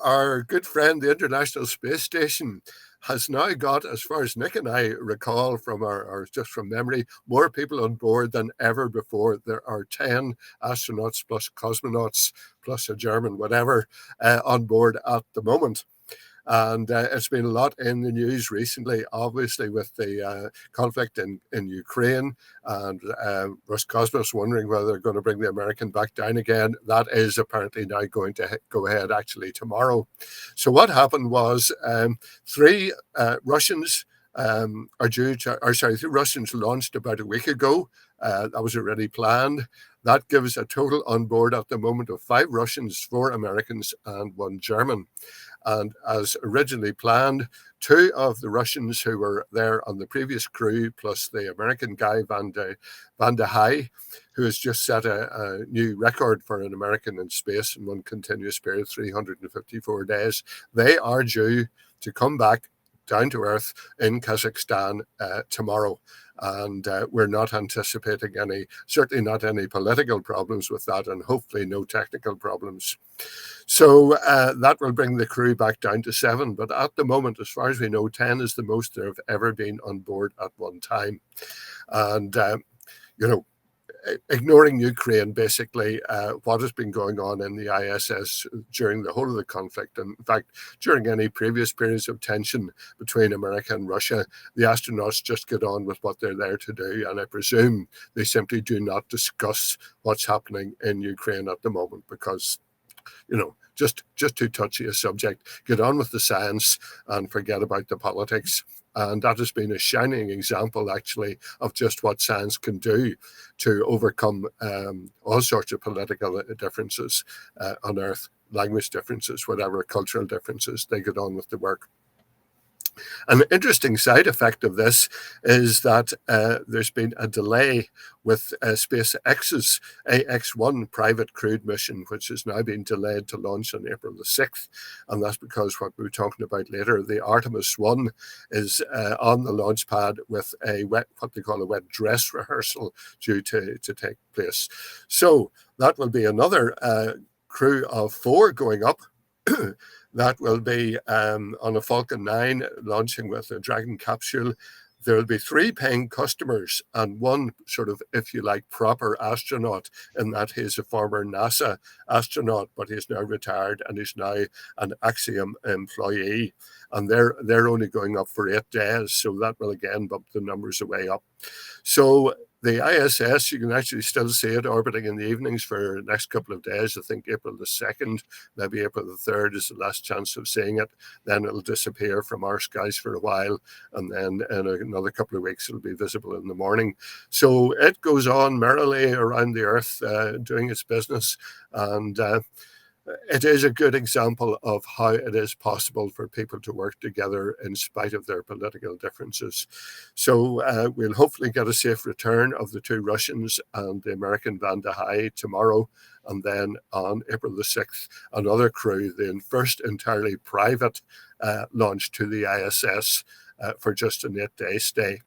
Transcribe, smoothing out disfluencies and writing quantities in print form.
our good friend, the International Space Station, has now got, as far as Nick and I recall from our just from memory, more people on board than ever before. There are 10 astronauts plus cosmonauts plus a German, whatever, on board at the moment. And it's been a lot in the news recently, obviously, with the conflict in Ukraine and Roscosmos wondering whether they're going to bring the American back down again. That is apparently now going to go ahead actually tomorrow. So what happened was three Russians three Russians launched about a week ago. That was already planned. That gives a total on board at the moment of 5 Russians, 4 Americans, and 1 German. And as originally planned, 2 of the Russians who were there on the previous crew, plus the American guy, Vande Hei, who has just set a new record for an American in space in one continuous period, 354 days, they are due to come back down to Earth in Kazakhstan tomorrow. And we're not anticipating certainly not any political problems with that, and hopefully no technical problems. So that will bring the crew back down to 7. But at the moment, as far as we know, 10 is the most there have ever been on board at one time. And, ignoring Ukraine, basically, what has been going on in the ISS during the whole of the conflict, and in fact, during any previous periods of tension between America and Russia, the astronauts just get on with what they're there to do. And I presume they simply do not discuss what's happening in Ukraine at the moment because, just too touchy a subject. Get on with the science and forget about the politics. And that has been a shining example, actually, of just what science can do to overcome all sorts of political differences on Earth, language differences, whatever, cultural differences. They get on with the work. An interesting side effect of this is that there's been a delay with SpaceX's AX-1 private crewed mission, which has now been delayed to launch on April the 6th. And that's because what we're talking about later, the Artemis 1 is on the launch pad with what they call a wet dress rehearsal due to take place. So that will be another crew of 4 going up. That will be on a Falcon 9 launching with a Dragon capsule. There will be 3 paying customers and 1 sort of, if you like, proper astronaut, in that he's a former NASA astronaut, but he's now retired and he's now an Axiom employee. And they're only going up for 8 days. So that will again bump the numbers way up. So the ISS, you can actually still see it orbiting in the evenings for the next couple of days. I think April the 2nd, maybe April the 3rd is the last chance of seeing it. Then it'll disappear from our skies for a while. And then in another couple of weeks, it'll be visible in the morning. So it goes on merrily around the Earth, doing its business. And it is a good example of how it is possible for people to work together in spite of their political differences. So we'll hopefully get a safe return of the 2 Russians and the American Vande Hei tomorrow. And then on April the 6th, another crew, the first entirely private launch to the ISS for just an 8-day stay.